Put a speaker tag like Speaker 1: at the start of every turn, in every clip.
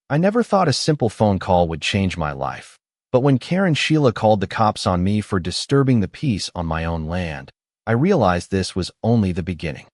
Speaker 1: I never thought a simple phone call would change my life. But when Karen Sheila called the cops on me for disturbing the peace on my own land, I realized this was only the beginning.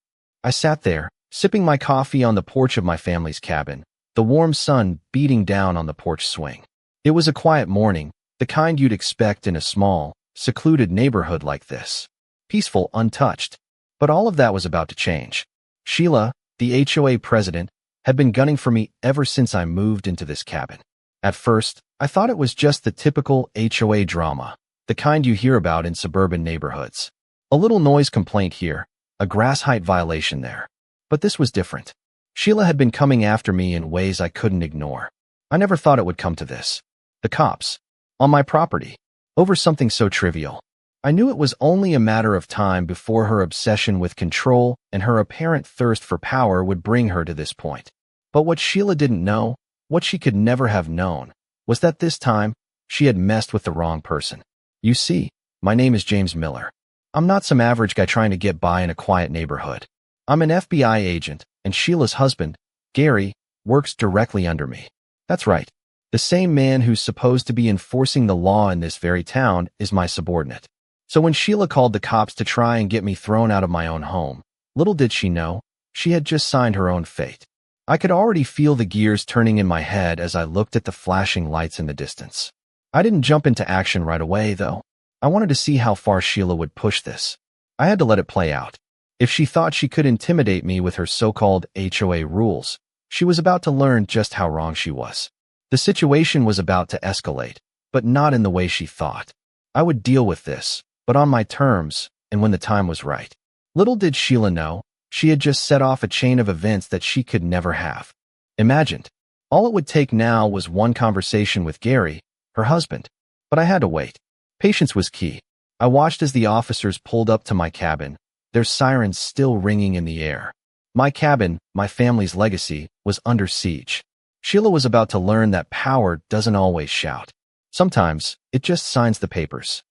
Speaker 1: I sat there, sipping my coffee on the porch of my family's cabin, the warm sun beating down on the porch swing. It was a quiet morning, the kind you'd expect in a small, secluded neighborhood like this. Peaceful, untouched. But all of that was about to change. Sheila, the HOA president, had been gunning for me ever since I moved into this cabin. At first, I thought it was just the typical HOA drama, the kind you hear about in suburban neighborhoods. A little noise complaint here, a grass height violation there. But this was different. Sheila had been coming after me in ways I couldn't ignore. I never thought it would come to this. The cops. On my property. Over something so trivial. I knew it was only a matter of time before her obsession with control and her apparent thirst for power would bring her to this point. But what Sheila didn't know, what she could never have known, was that this time, she had messed with the wrong person. You see, my name is James Miller. I'm not some average guy trying to get by in a quiet neighborhood. I'm an FBI agent, and Sheila's husband, Gary, works directly under me. That's right. The same man who's supposed to be enforcing the law in this very town is my subordinate. So when Sheila called the cops to try and get me thrown out of my own home, little did she know, she had just signed her own fate. I could already feel the gears turning in my head as I looked at the flashing lights in the distance. I didn't jump into action right away, though. I wanted to see how far Sheila would push this. I had to let it play out. If she thought she could intimidate me with her so-called HOA rules, she was about to learn just how wrong she was. The situation was about to escalate, but not in the way she thought. I would deal with this, but on my terms, and when the time was right. Little did Sheila know, she had just set off a chain of events that she could never have imagined. All it would take now was one conversation with Gary, her husband. But I had to wait. Patience was key. I watched as the officers pulled up to my cabin, their sirens still ringing in the air. My cabin, my family's legacy, was under siege. Sheila was about to learn that power doesn't always shout. Sometimes, it just signs the papers.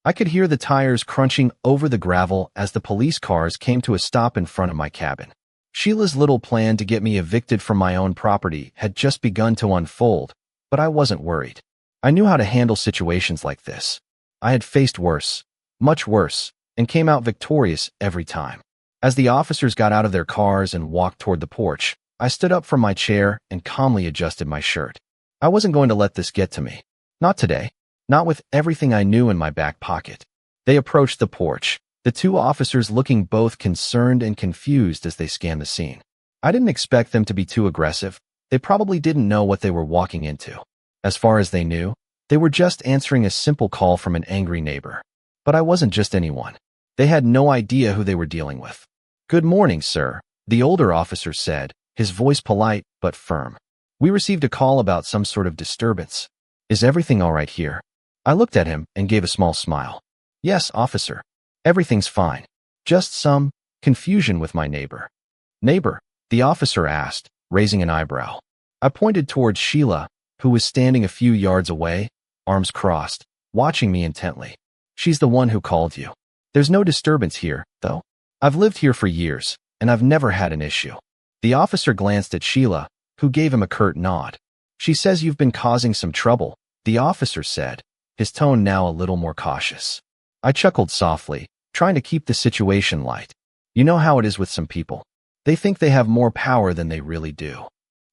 Speaker 1: I could hear the tires crunching over the gravel as the police cars came to a stop in front of my cabin. Sheila's little plan to get me evicted from my own property had just begun to unfold, but I wasn't worried. I knew how to handle situations like this. I had faced worse, much worse, and came out victorious every time. As the officers got out of their cars and walked toward the porch, I stood up from my chair and calmly adjusted my shirt. I wasn't going to let this get to me. Not today. Not with everything I knew in my back pocket. They approached the porch, the two officers looking both concerned and confused as they scanned the scene. I didn't expect them to be too aggressive. They probably didn't know what they were walking into. As far as they knew, they were just answering a simple call from an angry neighbor. But I wasn't just anyone. They had no idea who they were dealing with. "Good morning, sir," the older officer said, his voice polite but firm. "We received a call about some sort of disturbance. Is everything all right here?" I looked at him and gave a small smile. "Yes, officer. Everything's fine. Just some confusion with my neighbor." "Neighbor?" the officer asked, raising an eyebrow. I pointed towards Sheila, who was standing a few yards away, arms crossed, watching me intently. "She's the one who called you. There's no disturbance here, though. I've lived here for years, and I've never had an issue." The officer glanced at Sheila, who gave him a curt nod. "She says you've been causing some trouble," the officer said, his tone now a little more cautious. I chuckled softly, trying to keep the situation light. You know how it is with some people. They think they have more power than they really do.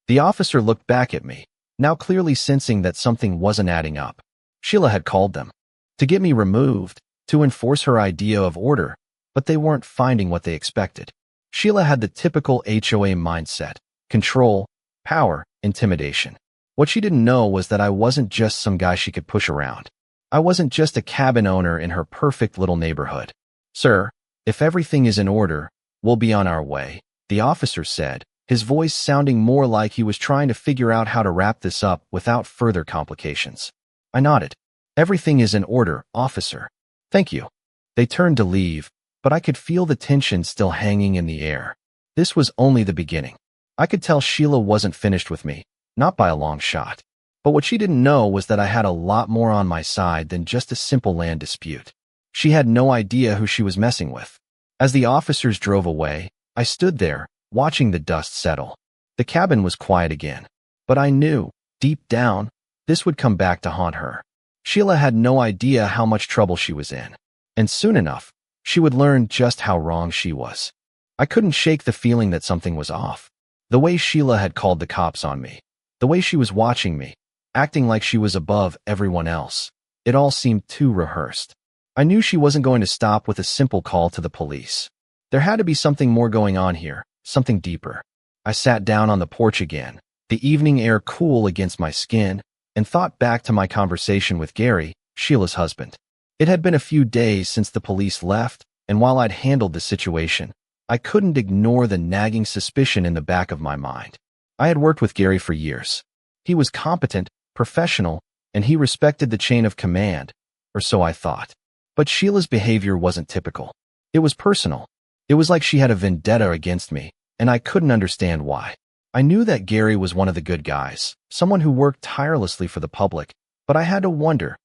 Speaker 1: The officer looked back at me, now clearly sensing that something wasn't adding up. Sheila had called them to get me removed, to enforce her idea of order, but they weren't finding what they expected. Sheila had the typical HOA mindset: control, power, intimidation. What she didn't know was that I wasn't just some guy she could push around. I wasn't just a cabin owner in her perfect little neighborhood. "Sir, if everything is in order, we'll be on our way," the officer said, his voice sounding more like he was trying to figure out how to wrap this up without further complications. I nodded. "Everything is in order, officer." "Thank you." They turned to leave, but I could feel the tension still hanging in the air. This was only the beginning. I could tell Sheila wasn't finished with me, not by a long shot. But what she didn't know was that I had a lot more on my side than just a simple land dispute. She had no idea who she was messing with. As the officers drove away, I stood there, watching the dust settle. The cabin was quiet again. But I knew, Deep down, this would come back to haunt her. Sheila had no idea how much trouble she was in. And soon enough, she would learn just how wrong she was. I couldn't shake the feeling that something was off. The way Sheila had called the cops on me, the way she was watching me, acting like she was above everyone else. It all seemed too rehearsed. I knew she wasn't going to stop with a simple call to the police. There had to be something more going on here, something deeper. I sat down on the porch again, the evening air cool against my skin, and thought back to my conversation with Gary, Sheila's husband. It had been a few days since the police left, and while I'd handled the situation, I couldn't ignore the nagging suspicion in the back of my mind. I had worked with Gary for years. He was competent, professional, and he respected the chain of command, or so I thought. But Sheila's behavior wasn't typical. It was personal. It was like she had a vendetta against me, and I couldn't understand why. I knew that Gary was one of the good guys, someone who worked tirelessly for the public, but I had to wonder,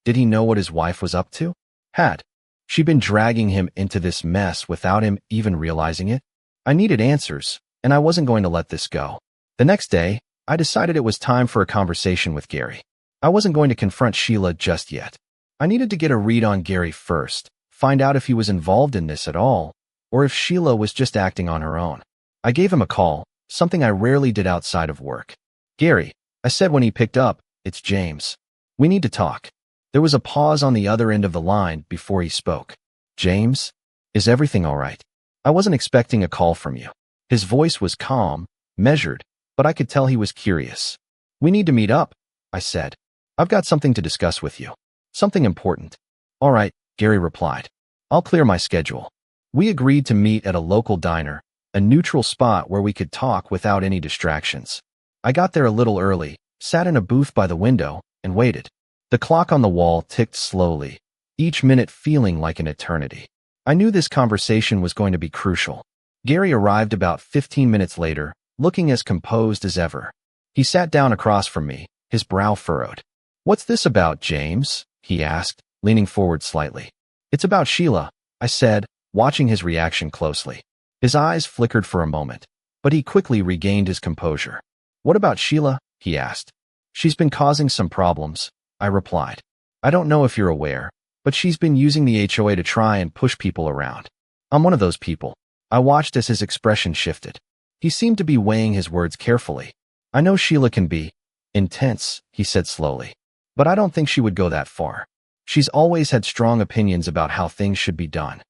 Speaker 1: did he know what his wife was up to? Had she been dragging him into this mess without him even realizing it? I needed answers, and I wasn't going to let this go. The next day, I decided it was time for a conversation with Gary. I wasn't going to confront Sheila just yet. I needed to get a read on Gary first, find out if he was involved in this at all, or if Sheila was just acting on her own. I gave him a call, something I rarely did outside of work. "Gary," I said when he picked up, "it's James. We need to talk." There was a pause on the other end of the line before he spoke. "James, is everything all right? I wasn't expecting a call from you." His voice was calm, measured, but I could tell he was curious. "We need to meet up," I said. "I've got something to discuss with you. Something important." "All right," Gary replied. "I'll clear my schedule." We agreed to meet at a local diner, a neutral spot where we could talk without any distractions. I got there a little early, sat in a booth by the window, and waited. The clock on the wall ticked slowly, each minute feeling like an eternity. I knew this conversation was going to be crucial. Gary arrived about 15 minutes later, looking as composed as ever. He sat down across from me, his brow furrowed. "What's this about, James?" he asked, leaning forward slightly. "It's about Sheila," I said, watching his reaction closely. His eyes flickered for a moment, but he quickly regained his composure. "What about Sheila?" he asked. "She's been causing some problems," I replied. "I don't know if you're aware, but she's been using the HOA to try and push people around. I'm one of those people." I watched as his expression shifted. He seemed to be weighing his words carefully. "I know Sheila can be intense," he said slowly, "but I don't think she would go that far. She's always had strong opinions about how things should be done."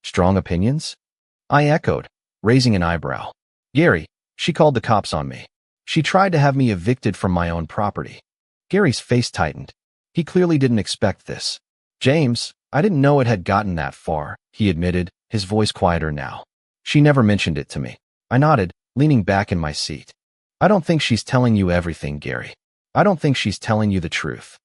Speaker 1: "Strong opinions?" I echoed, raising an eyebrow. "Gary, she called the cops on me. She tried to have me evicted from my own property." Gary's face tightened. He clearly didn't expect this. "James, I didn't know it had gotten that far," he admitted, his voice quieter now. "She never mentioned it to me." I nodded, leaning back in my seat. "I don't think she's telling you everything, Gary. I don't think she's telling you the truth."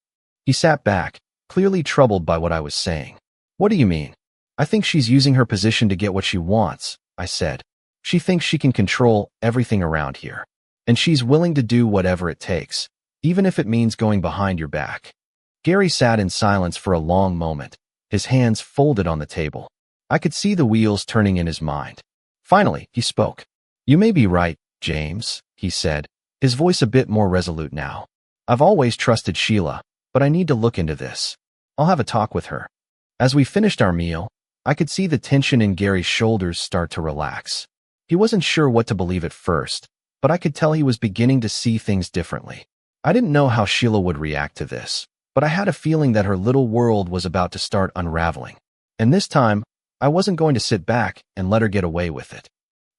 Speaker 1: He sat back, clearly troubled by what I was saying. "What do you mean?" "I think she's using her position to get what she wants," I said. "She thinks she can control everything around here. And she's willing to do whatever it takes, even if it means going behind your back." Gary sat in silence for a long moment, his hands folded on the table. I could see the wheels turning in his mind. Finally, he spoke. "You may be right, James," he said, his voice a bit more resolute now. "I've always trusted Sheila, but I need to look into this. I'll have a talk with her." As we finished our meal, I could see the tension in Gary's shoulders start to relax. He wasn't sure what to believe at first, but I could tell he was beginning to see things differently. I didn't know how Sheila would react to this, but I had a feeling that her little world was about to start unraveling. And this time, I wasn't going to sit back and let her get away with it.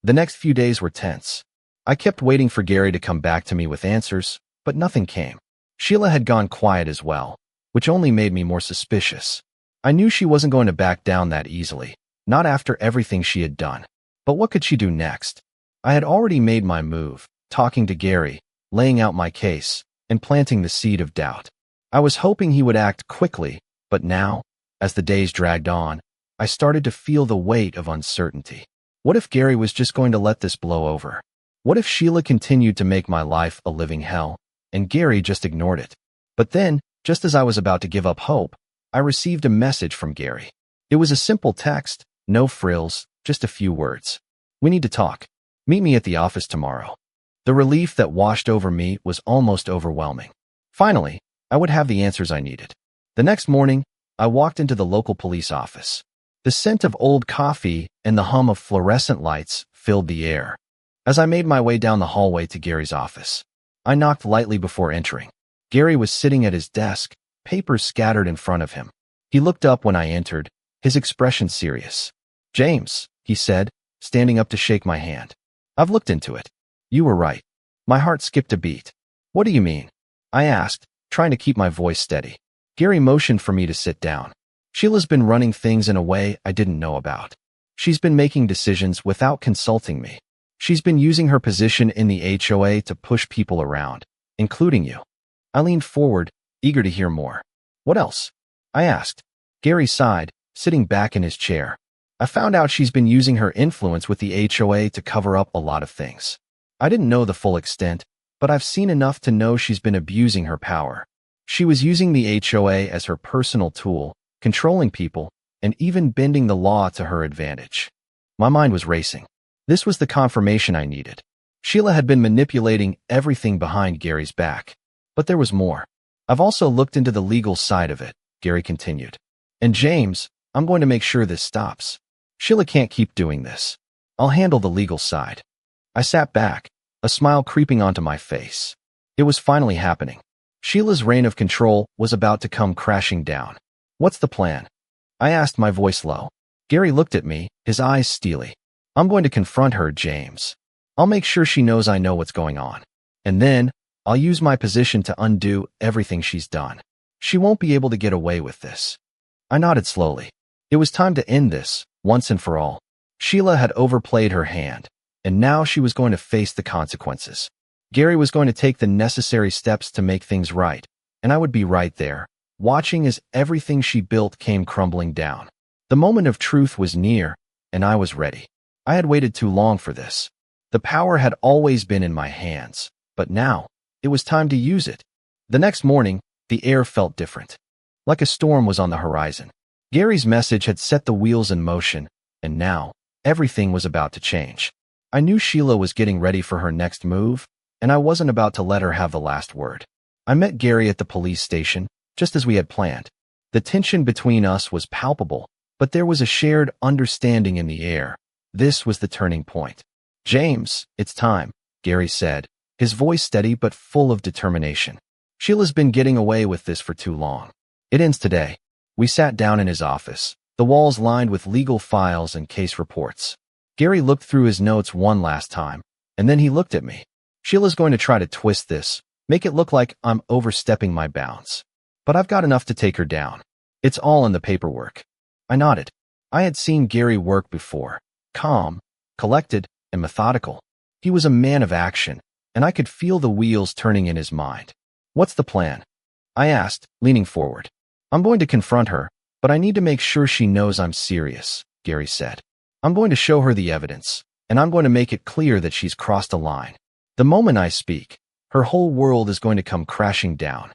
Speaker 1: The next few days were tense. I kept waiting for Gary to come back to me with answers, but nothing came. Sheila had gone quiet as well, which only made me more suspicious. I knew she wasn't going to back down that easily, not after everything she had done. But what could she do next? I had already made my move, talking to Gary, laying out my case, and planting the seed of doubt. I was hoping he would act quickly, but now, as the days dragged on, I started to feel the weight of uncertainty. What if Gary was just going to let this blow over? What if Sheila continued to make my life a living hell, and Gary just ignored it? But then, just as I was about to give up hope, I received a message from Gary. It was a simple text, no frills, just a few words. "We need to talk. Meet me at the office tomorrow." The relief that washed over me was almost overwhelming. Finally, I would have the answers I needed. The next morning, I walked into the local police office. The scent of old coffee and the hum of fluorescent lights filled the air. As I made my way down the hallway to Gary's office, I knocked lightly before entering. Gary was sitting at his desk, papers scattered in front of him. He looked up when I entered, his expression serious. "James," he said, standing up to shake my hand. "I've looked into it. You were right." My heart skipped a beat. "What do you mean?" I asked, trying to keep my voice steady. Gary motioned for me to sit down. "Sheila's been running things in a way I didn't know about. She's been making decisions without consulting me. She's been using her position in the HOA to push people around, including you." I leaned forward, eager to hear more. "What else?" I asked. Gary sighed, sitting back in his chair. "I found out she's been using her influence with the HOA to cover up a lot of things. I didn't know the full extent, but I've seen enough to know she's been abusing her power. She was using the HOA as her personal tool, controlling people, and even bending the law to her advantage." My mind was racing. This was the confirmation I needed. Sheila had been manipulating everything behind Gary's back. But there was more. "I've also looked into the legal side of it," Gary continued. "And James, I'm going to make sure this stops. Sheila can't keep doing this. I'll handle the legal side." I sat back, a smile creeping onto my face. It was finally happening. Sheila's reign of control was about to come crashing down. "What's the plan?" I asked, my voice low. Gary looked at me, his eyes steely. "I'm going to confront her, James. I'll make sure she knows I know what's going on. And then, I'll use my position to undo everything she's done. She won't be able to get away with this." I nodded slowly. It was time to end this, once and for all. Sheila had overplayed her hand, and now she was going to face the consequences. Gary was going to take the necessary steps to make things right, and I would be right there, watching as everything she built came crumbling down. The moment of truth was near, and I was ready. I had waited too long for this. The power had always been in my hands, but now, it was time to use it. The next morning, the air felt different. Like a storm was on the horizon. Gary's message had set the wheels in motion, and now, everything was about to change. I knew Sheila was getting ready for her next move, and I wasn't about to let her have the last word. I met Gary at the police station, just as we had planned. The tension between us was palpable, but there was a shared understanding in the air. This was the turning point. "James, it's time," Gary said, his voice steady but full of determination. "Sheila's been getting away with this for too long. It ends today." We sat down in his office, the walls lined with legal files and case reports. Gary looked through his notes one last time, and then he looked at me. "Sheila's going to try to twist this, make it look like I'm overstepping my bounds. But I've got enough to take her down. It's all in the paperwork." I nodded. I had seen Gary work before, calm, collected, and methodical. He was a man of action, and I could feel the wheels turning in his mind. "What's the plan?" I asked, leaning forward. "I'm going to confront her, but I need to make sure she knows I'm serious," Gary said. "I'm going to show her the evidence, and I'm going to make it clear that she's crossed a line. The moment I speak, her whole world is going to come crashing down."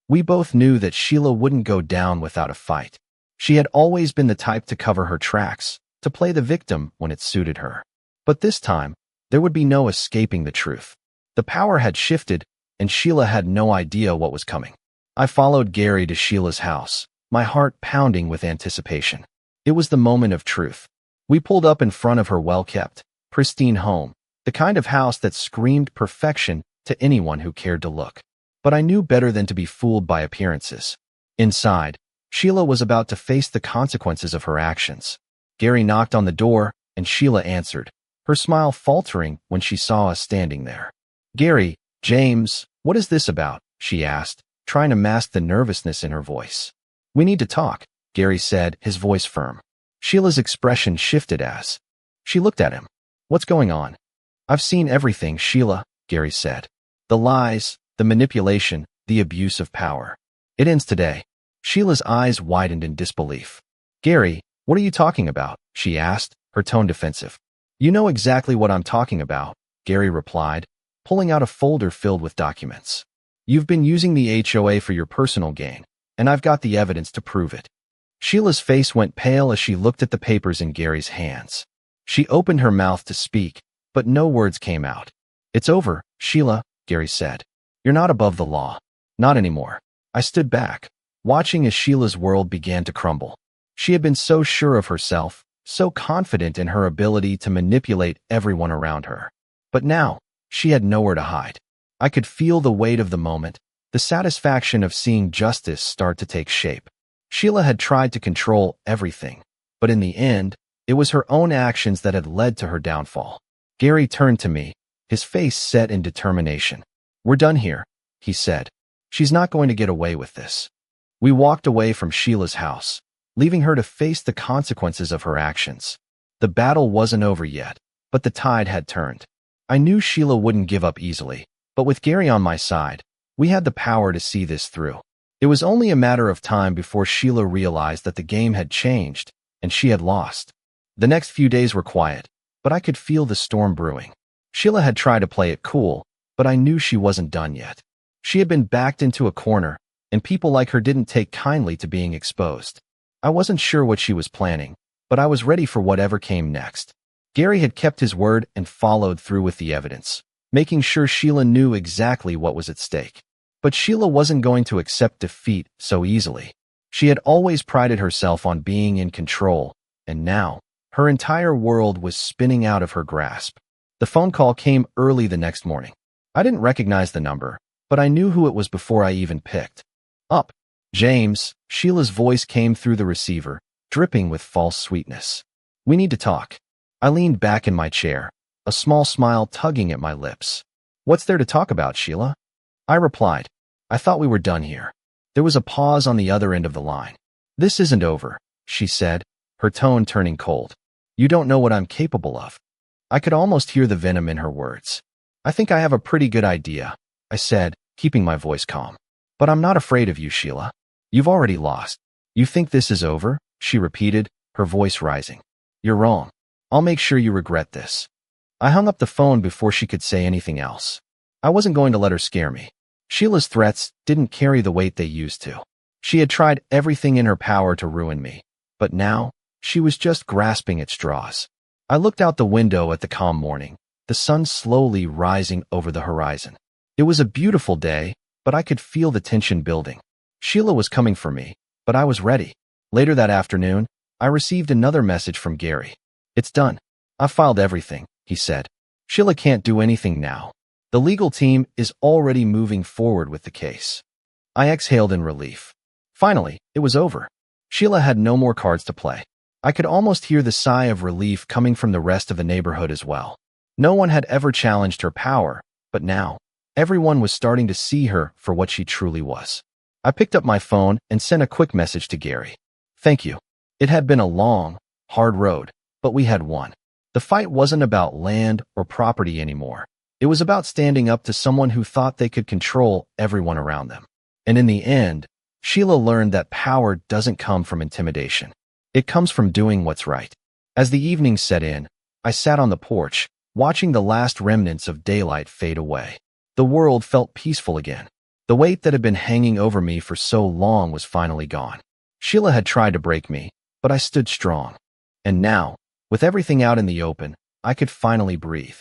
Speaker 1: We both knew that Sheila wouldn't go down without a fight. She had always been the type to cover her tracks, to play the victim when it suited her. But this time, there would be no escaping the truth. The power had shifted, and Sheila had no idea what was coming. I followed Gary to Sheila's house, my heart pounding with anticipation. It was the moment of truth. We pulled up in front of her well-kept, pristine home, the kind of house that screamed perfection to anyone who cared to look. But I knew better than to be fooled by appearances. Inside, Sheila was about to face the consequences of her actions. Gary knocked on the door, and Sheila answered, her smile faltering when she saw us standing there. "Gary, James, what is this about?" she asked, trying to mask the nervousness in her voice. "We need to talk," Gary said, his voice firm. Sheila's expression shifted as she looked at him. "What's going on?" "I've seen everything, Sheila," Gary said. "The lies, the manipulation, the abuse of power. It ends today." Sheila's eyes widened in disbelief. "Gary, what are you talking about?" she asked, her tone defensive. "You know exactly what I'm talking about," Gary replied, pulling out a folder filled with documents. "You've been using the HOA for your personal gain, and I've got the evidence to prove it." Sheila's face went pale as she looked at the papers in Gary's hands. She opened her mouth to speak, but no words came out. It's over, Sheila, Gary said. You're not above the law. Not anymore. I stood back, watching as Sheila's world began to crumble. She had been so sure of herself, so confident in her ability to manipulate everyone around her. But now, she had nowhere to hide. I could feel the weight of the moment, the satisfaction of seeing justice start to take shape. Sheila had tried to control everything, but in the end, it was her own actions that had led to her downfall. Gary turned to me, his face set in determination. We're done here, he said. She's not going to get away with this. We walked away from Sheila's house, leaving her to face the consequences of her actions. The battle wasn't over yet, but the tide had turned. I knew Sheila wouldn't give up easily, but with Gary on my side, we had the power to see this through. It was only a matter of time before Sheila realized that the game had changed, and she had lost. The next few days were quiet, but I could feel the storm brewing. Sheila had tried to play it cool, but I knew she wasn't done yet. She had been backed into a corner, and people like her didn't take kindly to being exposed. I wasn't sure what she was planning, but I was ready for whatever came next. Gary had kept his word and followed through with the evidence, making sure Sheila knew exactly what was at stake. But Sheila wasn't going to accept defeat so easily. She had always prided herself on being in control, and now, her entire world was spinning out of her grasp. The phone call came early the next morning. I didn't recognize the number, but I knew who it was before I even picked up. James, Sheila's voice came through the receiver, dripping with false sweetness. We need to talk. I leaned back in my chair, a small smile tugging at my lips. What's there to talk about, Sheila? I replied. I thought we were done here. There was a pause on the other end of the line. This isn't over, she said, her tone turning cold. You don't know what I'm capable of. I could almost hear the venom in her words. I think I have a pretty good idea, I said, keeping my voice calm. But I'm not afraid of you, Sheila. You've already lost. You think this is over? She repeated, her voice rising. You're wrong. I'll make sure you regret this. I hung up the phone before she could say anything else. I wasn't going to let her scare me. Sheila's threats didn't carry the weight they used to. She had tried everything in her power to ruin me, but now, she was just grasping at straws. I looked out the window at the calm morning, the sun slowly rising over the horizon. It was a beautiful day, but I could feel the tension building. Sheila was coming for me, but I was ready. Later that afternoon, I received another message from Gary. It's done. I've filed everything, he said. Sheila can't do anything now. The legal team is already moving forward with the case. I exhaled in relief. Finally, it was over. Sheila had no more cards to play. I could almost hear the sigh of relief coming from the rest of the neighborhood as well. No one had ever challenged her power, but now, everyone was starting to see her for what she truly was. I picked up my phone and sent a quick message to Gary. Thank you. It had been a long, hard road, but we had won. The fight wasn't about land or property anymore. It was about standing up to someone who thought they could control everyone around them. And in the end, Sheila learned that power doesn't come from intimidation. It comes from doing what's right. As the evening set in, I sat on the porch, watching the last remnants of daylight fade away. The world felt peaceful again. The weight that had been hanging over me for so long was finally gone. Sheila had tried to break me, but I stood strong. And now, with everything out in the open, I could finally breathe.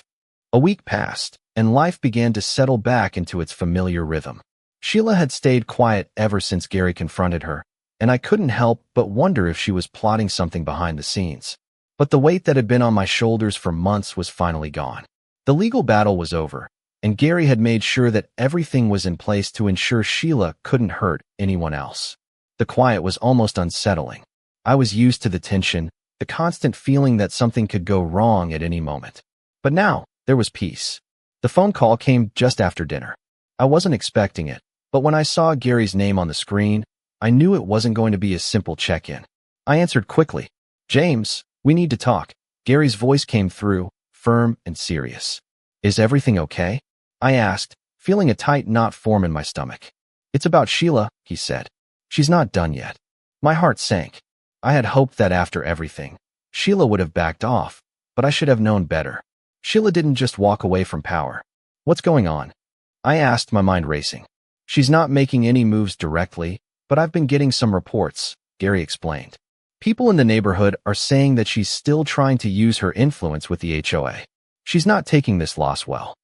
Speaker 1: A week passed, and life began to settle back into its familiar rhythm. Sheila had stayed quiet ever since Gary confronted her, and I couldn't help but wonder if she was plotting something behind the scenes. But the weight that had been on my shoulders for months was finally gone. The legal battle was over, and Gary had made sure that everything was in place to ensure Sheila couldn't hurt anyone else. The quiet was almost unsettling. I was used to the tension, the constant feeling that something could go wrong at any moment. But now, there was peace. The phone call came just after dinner. I wasn't expecting it, but when I saw Gary's name on the screen, I knew it wasn't going to be a simple check-in. I answered quickly. James, we need to talk. Gary's voice came through, firm and serious. Is everything okay? I asked, feeling a tight knot form in my stomach. It's about Sheila, he said. She's not done yet. My heart sank. I had hoped that after everything, Sheila would have backed off, but I should have known better. Sheila didn't just walk away from power. What's going on? I asked, my mind racing. She's not making any moves directly, but I've been getting some reports, Gary explained. People in the neighborhood are saying that she's still trying to use her influence with the HOA. She's not taking this loss well.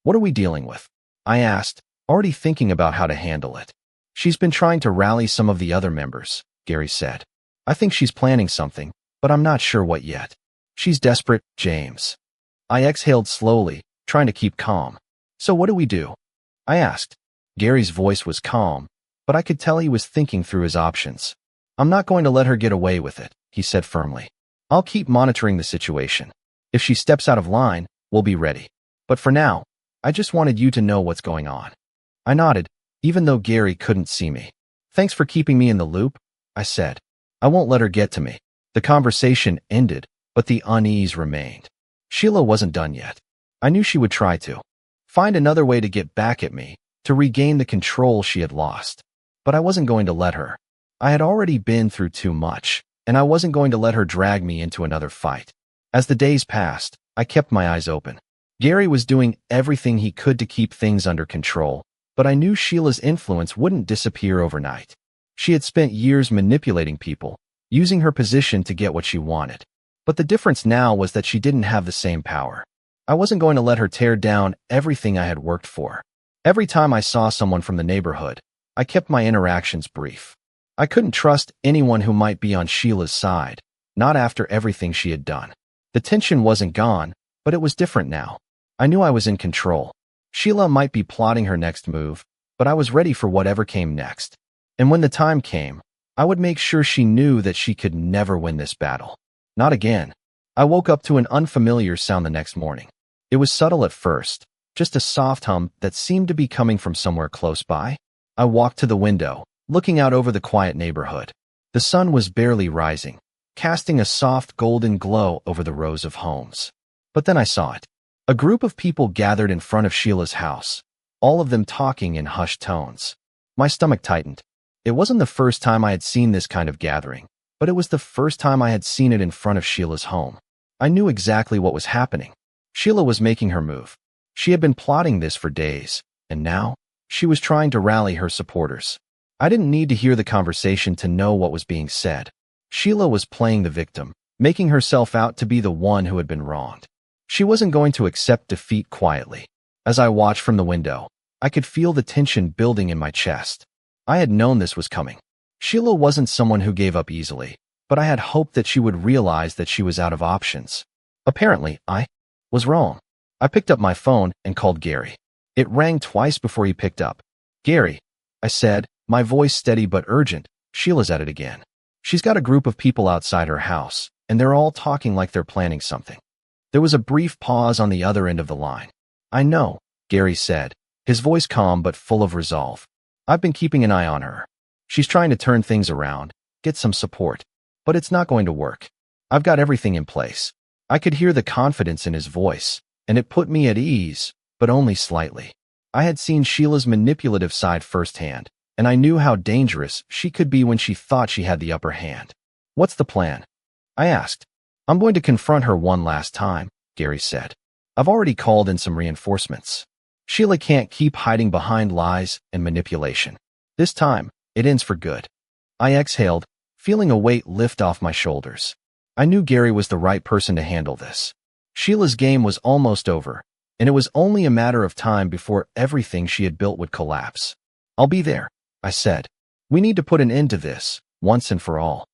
Speaker 1: What are we dealing with? I asked, already thinking about how to handle it. She's been trying to rally some of the other members, Gary said. I think she's planning something, but I'm not sure what yet. She's desperate, James. I exhaled slowly, trying to keep calm. So what do we do? I asked. Gary's voice was calm, but I could tell he was thinking through his options. I'm not going to let her get away with it, he said firmly. I'll keep monitoring the situation. If she steps out of line, we'll be ready. But for now, I just wanted you to know what's going on. I nodded, even though Gary couldn't see me. Thanks for keeping me in the loop, I said. I won't let her get to me. The conversation ended, but the unease remained. Sheila wasn't done yet. I knew she would try to find another way to get back at me, to regain the control she had lost. But I wasn't going to let her. I had already been through too much, and I wasn't going to let her drag me into another fight. As the days passed, I kept my eyes open. Gary was doing everything he could to keep things under control, but I knew Sheila's influence wouldn't disappear overnight. She had spent years manipulating people, using her position to get what she wanted. But the difference now was that she didn't have the same power. I wasn't going to let her tear down everything I had worked for. Every time I saw someone from the neighborhood, I kept my interactions brief. I couldn't trust anyone who might be on Sheila's side, not after everything she had done. The tension wasn't gone, but it was different now. I knew I was in control. Sheila might be plotting her next move, but I was ready for whatever came next. And when the time came, I would make sure she knew that she could never win this battle. Not again. I woke up to an unfamiliar sound the next morning. It was subtle at first, just a soft hum that seemed to be coming from somewhere close by. I walked to the window, looking out over the quiet neighborhood. The sun was barely rising, casting a soft golden glow over the rows of homes. But then I saw it. A group of people gathered in front of Sheila's house, all of them talking in hushed tones. My stomach tightened. It wasn't the first time I had seen this kind of gathering, but it was the first time I had seen it in front of Sheila's home. I knew exactly what was happening. Sheila was making her move. She had been plotting this for days, and now, she was trying to rally her supporters. I didn't need to hear the conversation to know what was being said. Sheila was playing the victim, making herself out to be the one who had been wronged. She wasn't going to accept defeat quietly. As I watched from the window, I could feel the tension building in my chest. I had known this was coming. Sheila wasn't someone who gave up easily, but I had hoped that she would realize that she was out of options. Apparently, I was wrong. I picked up my phone and called Gary. It rang twice before he picked up. Gary, I said, my voice steady but urgent, Sheila's at it again. She's got a group of people outside her house, and they're all talking like they're planning something. There was a brief pause on the other end of the line. I know, Gary said, his voice calm but full of resolve. I've been keeping an eye on her. She's trying to turn things around, get some support. But it's not going to work. I've got everything in place. I could hear the confidence in his voice, and it put me at ease, but only slightly. I had seen Sheila's manipulative side firsthand, and I knew how dangerous she could be when she thought she had the upper hand. What's the plan? I asked. I'm going to confront her one last time, Gary said. I've already called in some reinforcements. Sheila can't keep hiding behind lies and manipulation. This time, it ends for good. I exhaled, feeling a weight lift off my shoulders. I knew Gary was the right person to handle this. Sheila's game was almost over, and it was only a matter of time before everything she had built would collapse. I'll be there, I said. We need to put an end to this, once and for all.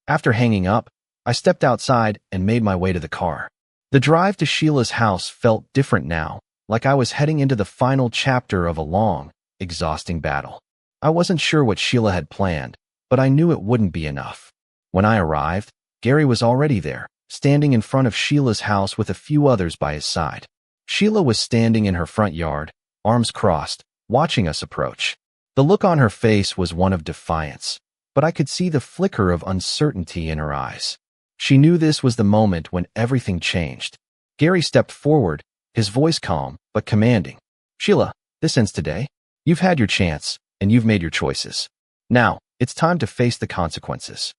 Speaker 1: After hanging up, I stepped outside and made my way to the car. The drive to Sheila's house felt different now, like I was heading into the final chapter of a long, exhausting battle. I wasn't sure what Sheila had planned, but I knew it wouldn't be enough. When I arrived, Gary was already there, standing in front of Sheila's house with a few others by his side. Sheila was standing in her front yard, arms crossed, watching us approach. The look on her face was one of defiance, but I could see the flicker of uncertainty in her eyes. She knew this was the moment when everything changed. Gary stepped forward, his voice calm but commanding. Sheila, this ends today. You've had your chance, and you've made your choices. Now, it's time to face the consequences.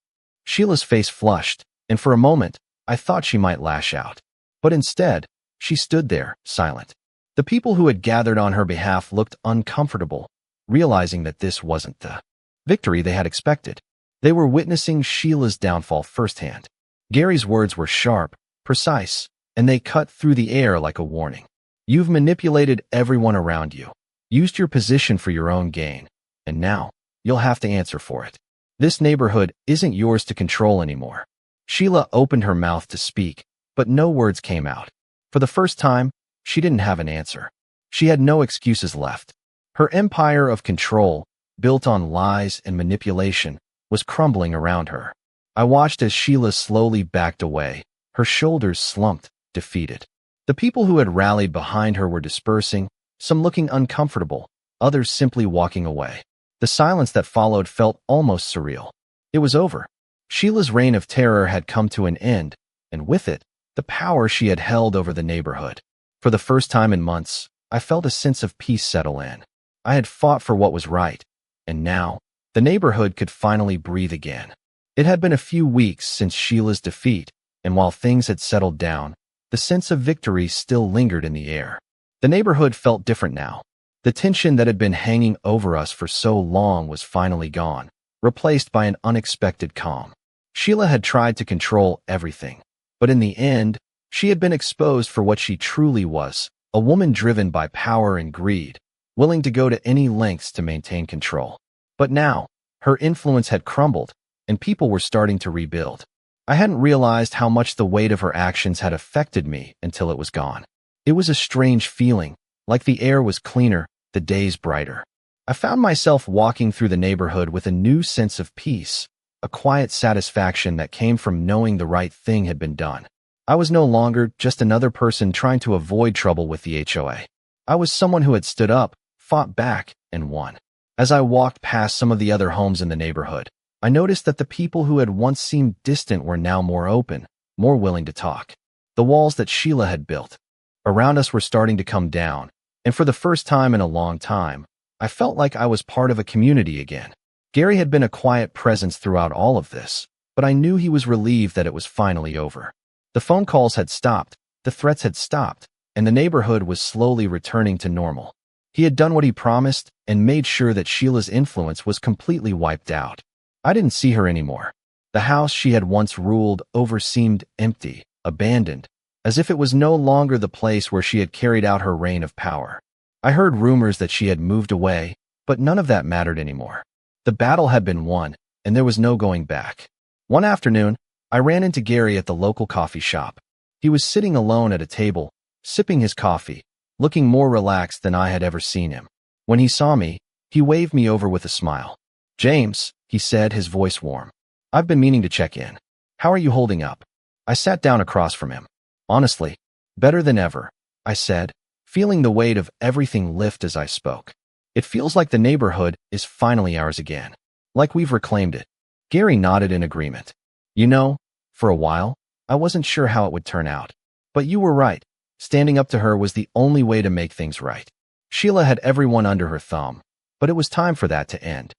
Speaker 1: Sheila's face flushed, and for a moment, I thought she might lash out. But instead, she stood there, silent. The people who had gathered on her behalf looked uncomfortable, realizing that this wasn't the victory they had expected. They were witnessing Sheila's downfall firsthand. Gary's words were sharp, precise, and they cut through the air like a warning. You've manipulated everyone around you, used your position for your own gain, and now you'll have to answer for it. This neighborhood isn't yours to control anymore. Sheila opened her mouth to speak, but no words came out. For the first time, she didn't have an answer. She had no excuses left. Her empire of control, built on lies and manipulation, was crumbling around her. I watched as Sheila slowly backed away, her shoulders slumped, defeated. The people who had rallied behind her were dispersing, some looking uncomfortable, others simply walking away. The silence that followed felt almost surreal. It was over. Sheila's reign of terror had come to an end, and with it, the power she had held over the neighborhood. For the first time in months, I felt a sense of peace settle in. I had fought for what was right, and now, the neighborhood could finally breathe again. It had been a few weeks since Sheila's defeat, and while things had settled down, the sense of victory still lingered in the air. The neighborhood felt different now. The tension that had been hanging over us for so long was finally gone, replaced by an unexpected calm. Sheila had tried to control everything, but in the end, she had been exposed for what she truly was, a woman driven by power and greed, willing to go to any lengths to maintain control. But now, her influence had crumbled, and people were starting to rebuild. I hadn't realized how much the weight of her actions had affected me until it was gone. It was a strange feeling, like the air was cleaner, the days brighter. I found myself walking through the neighborhood with a new sense of peace, a quiet satisfaction that came from knowing the right thing had been done. I was no longer just another person trying to avoid trouble with the HOA. I was someone who had stood up, fought back, and won. As I walked past some of the other homes in the neighborhood, I noticed that the people who had once seemed distant were now more open, more willing to talk. The walls that Sheila had built around us were starting to come down, and for the first time in a long time, I felt like I was part of a community again. Gary had been a quiet presence throughout all of this, but I knew he was relieved that it was finally over. The phone calls had stopped, the threats had stopped, and the neighborhood was slowly returning to normal. He had done what he promised and made sure that Sheila's influence was completely wiped out. I didn't see her anymore. The house she had once ruled over seemed empty, abandoned, as if it was no longer the place where she had carried out her reign of power. I heard rumors that she had moved away, but none of that mattered anymore. The battle had been won, and there was no going back. One afternoon, I ran into Gary at the local coffee shop. He was sitting alone at a table, sipping his coffee, looking more relaxed than I had ever seen him. When he saw me, he waved me over with a smile. "James," he said, his voice warm. "I've been meaning to check in. How are you holding up?" I sat down across from him. "Honestly, better than ever," I said, feeling the weight of everything lift as I spoke. "It feels like the neighborhood is finally ours again, like we've reclaimed it." Gary nodded in agreement. "You know, for a while, I wasn't sure how it would turn out. But you were right. Standing up to her was the only way to make things right. Sheila had everyone under her thumb, but it was time for that to end."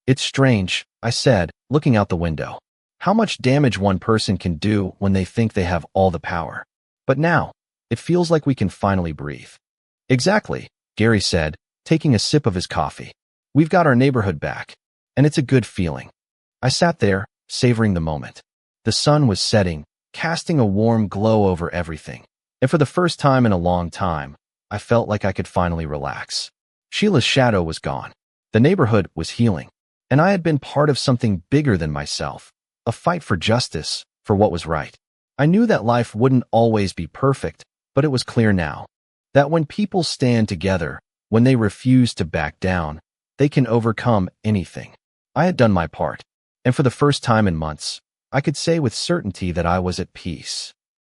Speaker 1: "It's strange," I said, looking out the window. "How much damage one person can do when they think they have all the power. But now, it feels like we can finally breathe." "Exactly," Gary said, taking a sip of his coffee. "We've got our neighborhood back, and it's a good feeling." I sat there, savoring the moment. The sun was setting, casting a warm glow over everything, and for the first time in a long time, I felt like I could finally relax. Sheila's shadow was gone. The neighborhood was healing, and I had been part of something bigger than myself, a fight for justice, for what was right. I knew that life wouldn't always be perfect, but it was clear now that when people stand together, when they refuse to back down, they can overcome anything. I had done my part, and for the first time in months, I could say with certainty that I was at peace.